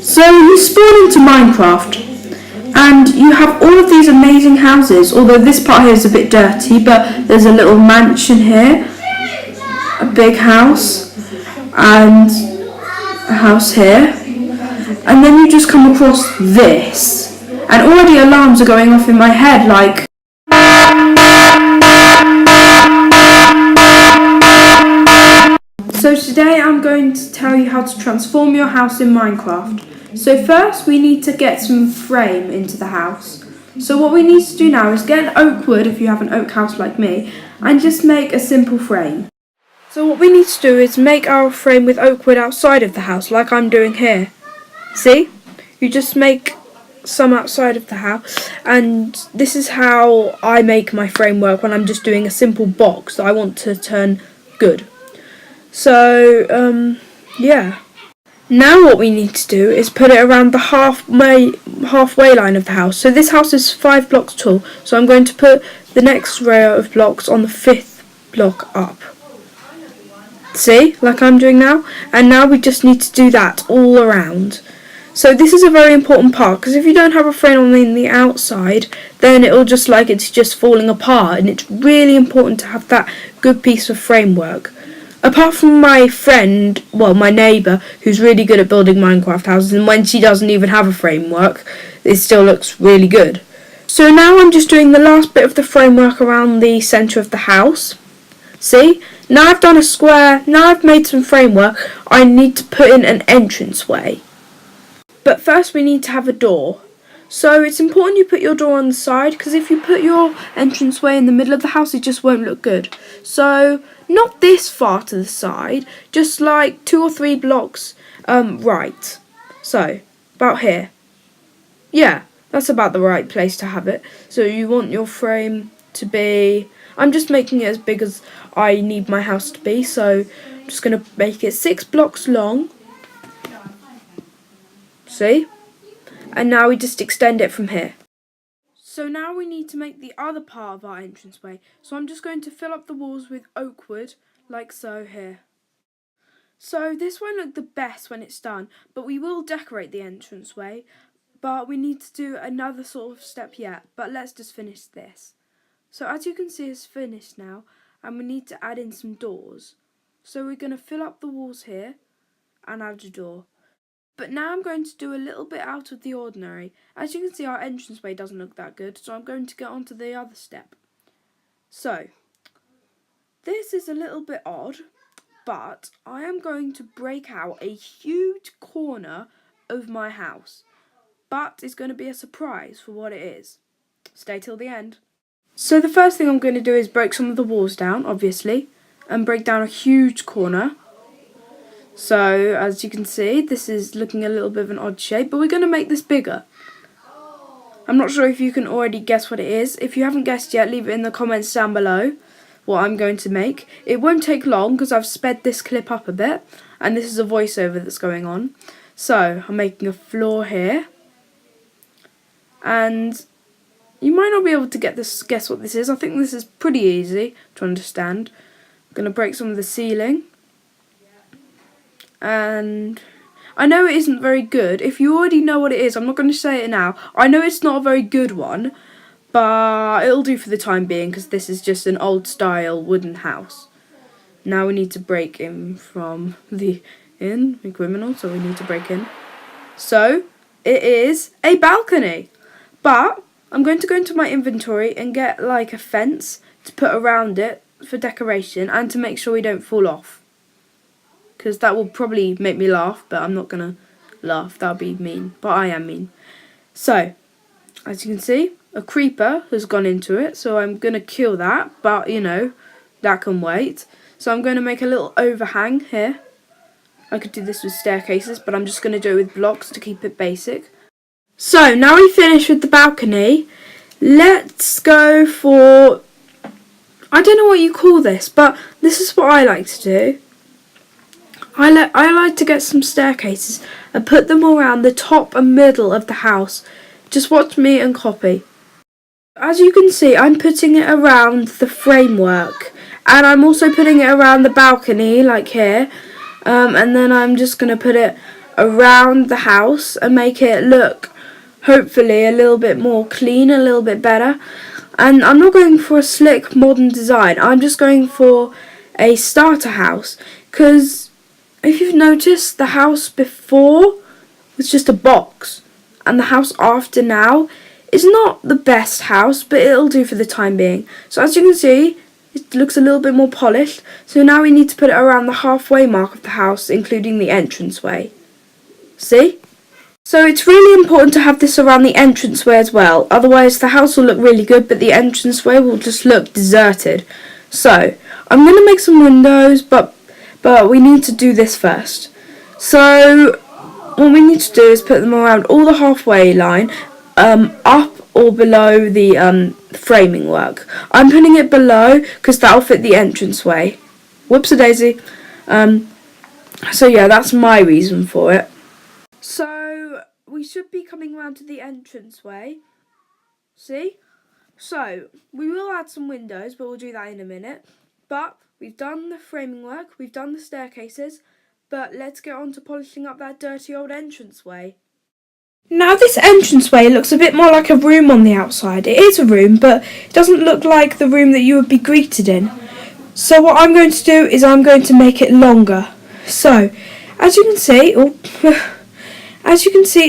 So you spawn into Minecraft and you have all of these amazing houses, although this part here is a bit dirty, but there's a little mansion here, a big house, and a house here, and then you just come across this, and already alarms are going off in my head like... So today I'm going to tell you how to transform your house in Minecraft. So first we need to get some frame into the house. So what we need to do now is get an oak wood, if you have an oak house like me, and just make a simple frame. So what we need to do is make our frame with oak wood outside of the house, like I'm doing here. See? You just make some outside of the house, and this is how I make my frame work when I'm just doing a simple box that I want to turn good. So, yeah. Now what we need to do is put it around the halfway line of the house. So this house is 5 blocks tall, so I'm going to put the next row of blocks on the 5th block up. See, like I'm doing now? And now we just need to do that all around. So this is a very important part, because if you don't have a frame on the outside, then it'll just like it's just falling apart, and it's really important to have that good piece of framework. Apart from my friend, well, my neighbour, who's really good at building Minecraft houses, and when she doesn't even have a framework, it still looks really good. So now I'm just doing the last bit of the framework around the centre of the house. See? Now I've done a square, now I've made some framework, I need to put in an entranceway. But first we need to have a door. So it's important you put your door on the side, because if you put your entranceway in the middle of the house, it just won't look good. So not this far to the side, just like 2 or 3 blocks right. So about here. Yeah, that's about the right place to have it. So you want your frame to be... I'm just making it as big as I need my house to be, so I'm just going to make it 6 blocks long. See? And now we just extend it from here. So now we need to make the other part of our entranceway. So I'm just going to fill up the walls with oak wood, like so here. So this won't look the best when it's done, but we will decorate the entranceway. But we need to do another sort of step yet, but let's just finish this. So as you can see, it's finished now, and we need to add in some doors. So we're going to fill up the walls here and add a door. But now I'm going to do a little bit out of the ordinary. As you can see, our entranceway doesn't look that good, so I'm going to get on to the other step. So, this is a little bit odd, but I am going to break out a huge corner of my house. But it's going to be a surprise for what it is. Stay till the end. So the first thing I'm going to do is break some of the walls down, obviously, and break down a huge corner. So, as you can see, this is looking a little bit of an odd shape, but we're going to make this bigger. I'm not sure if you can already guess what it is. If you haven't guessed yet, leave it in the comments down below what I'm going to make. It won't take long because I've sped this clip up a bit, and this is a voiceover that's going on. So, I'm making a floor here, and you might not be able to guess what this is. I think this is pretty easy to understand. I'm going to break some of the ceiling. And I know it isn't very good. If you already know what it is, I'm not going to say it now. I know it's not a very good one, but it'll do for the time being because this is just an old style wooden house. Now we need to break in from the criminal, so we need to break in. So it is a balcony, but I'm going to go into my inventory and get like a fence to put around it for decoration and to make sure we don't fall off. Because that will probably make me laugh, but I'm not going to laugh. That would be mean, but I am mean. So, as you can see, a creeper has gone into it, so I'm going to kill that, but, you know, that can wait. So I'm going to make a little overhang here. I could do this with staircases, but I'm just going to do it with blocks to keep it basic. So, now we finish with the balcony, let's go for... I don't know what you call this, but this is what I like to do. I like to get some staircases and put them around the top and middle of the house. Just watch me and copy. As you can see, I'm putting it around the framework, and I'm also putting it around the balcony, like here. And then I'm just going to put it around the house and make it look hopefully a little bit more clean, a little bit better. And I'm not going for a slick modern design, I'm just going for a starter house, because if you've noticed, the house before was just a box, and the house after now is not the best house, but it'll do for the time being. So as you can see, it looks a little bit more polished, so now we need to put it around the halfway mark of the house, including the entranceway. See? So it's really important to have this around the entranceway as well, otherwise the house will look really good but the entranceway will just look deserted. So I'm going to make some windows, but we need to do this first. So what we need to do is put them around all the halfway line, up or below the framing work. I'm putting it below because that'll fit the entranceway. Whoops-a-daisy. So yeah, that's my reason for it. So we should be coming round to the entranceway. See? So we will add some windows, but we'll do that in a minute. But we've done the framing work, we've done the staircases, but let's get on to polishing up that dirty old entranceway. Now this entranceway looks a bit more like a room on the outside. It is a room, but it doesn't look like the room that you would be greeted in. So what I'm going to do is I'm going to make it longer. So, as you can see,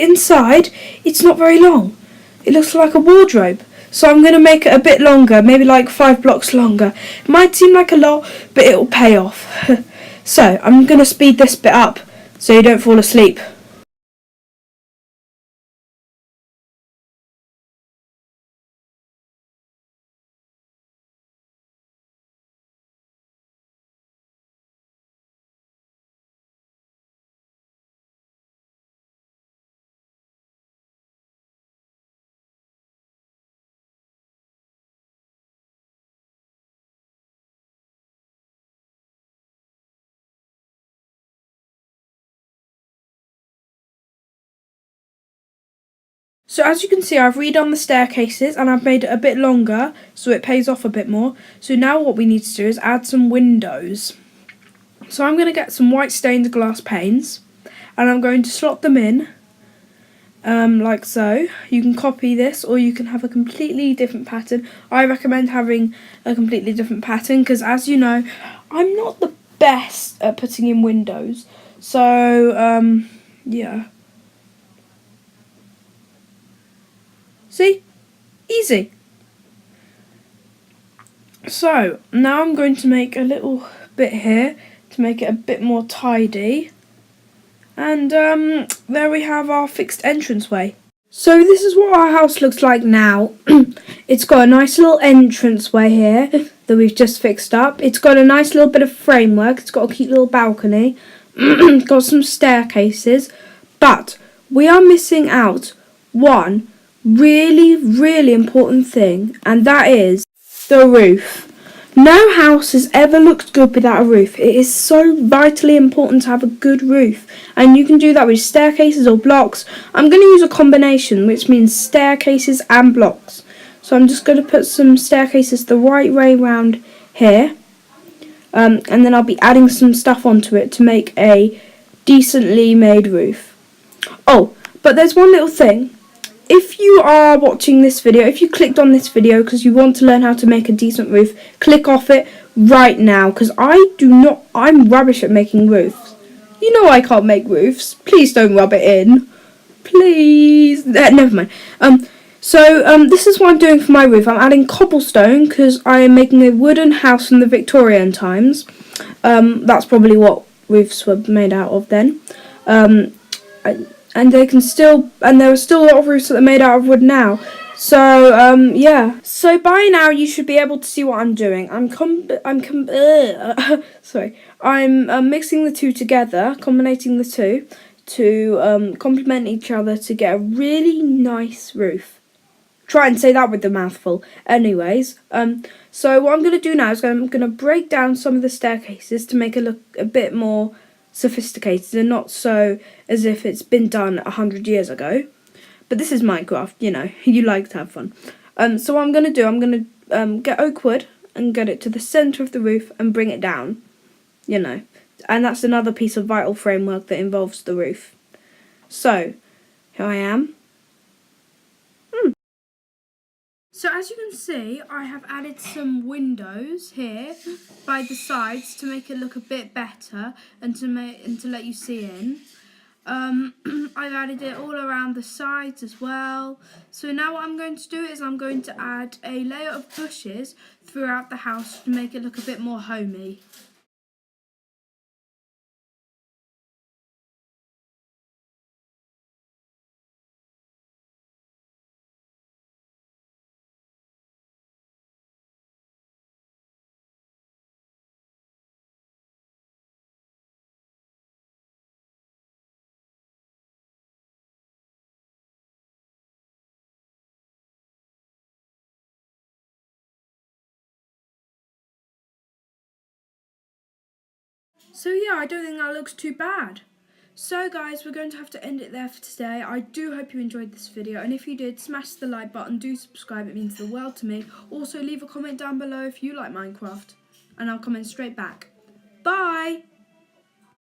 inside, it's not very long. It looks like a wardrobe. So I'm going to make it a bit longer, maybe like 5 blocks longer. It might seem like a lot, but it will pay off. So I'm going to speed this bit up so you don't fall asleep. So as you can see, I've redone the staircases and I've made it a bit longer so it pays off a bit more. So now what we need to do is add some windows. So I'm going to get some white stained glass panes and I'm going to slot them in like so. You can copy this or you can have a completely different pattern. I recommend having a completely different pattern because, as you know, I'm not the best at putting in windows. So yeah. See? Easy. So, now I'm going to make a little bit here to make it a bit more tidy. And there we have our fixed entranceway. So this is what our house looks like now. It's got a nice little entranceway here that we've just fixed up. It's got a nice little bit of framework. It's got a cute little balcony. Got some staircases. But we are missing out one really important thing, and that is the roof. No house has ever looked good without a roof. It is so vitally important to have a good roof, and you can do that with staircases or blocks. I'm going to use a combination, which means staircases and blocks. So I'm just going to put some staircases the right way round here, and then I'll be adding some stuff onto it to make a decently made roof. Oh, but there's one little thing. If you are watching this video, if you clicked on this video because you want to learn how to make a decent roof, click off it right now, because I'm rubbish at making roofs. You know I can't make roofs. Please don't rub it in. Please. Never mind. This is what I'm doing for my roof. I'm adding cobblestone because I am making a wooden house from the Victorian times. That's probably what roofs were made out of then. And there are still a lot of roofs that are made out of wood now. So yeah. So by now you should be able to see what I'm doing. I'm mixing the two together, combining the two to complement each other to get a really nice roof. Try and say that with the mouthful. Anyways, so what I'm going to do now is I'm going to break down some of the staircases to make it look a bit more sophisticated and not so as if it's been done 100 years ago. But this is Minecraft, you know, you like to have fun. So what I'm going to do, I'm going to get oak wood and get it to the centre of the roof and bring it down, you know. And that's another piece of vital framework that involves the roof. So, here I am. So as you can see, I have added some windows here by the sides to make it look a bit better and to let you see in. I've added it all around the sides as well. So now what I'm going to do is I'm going to add a layer of bushes throughout the house to make it look a bit more homey. So yeah, I don't think that looks too bad. So guys, we're going to have to end it there for today. I do hope you enjoyed this video, and if you did, smash the like button, do subscribe, it means the world to me. Also leave a comment down below if you like Minecraft, and I'll comment straight back. Bye!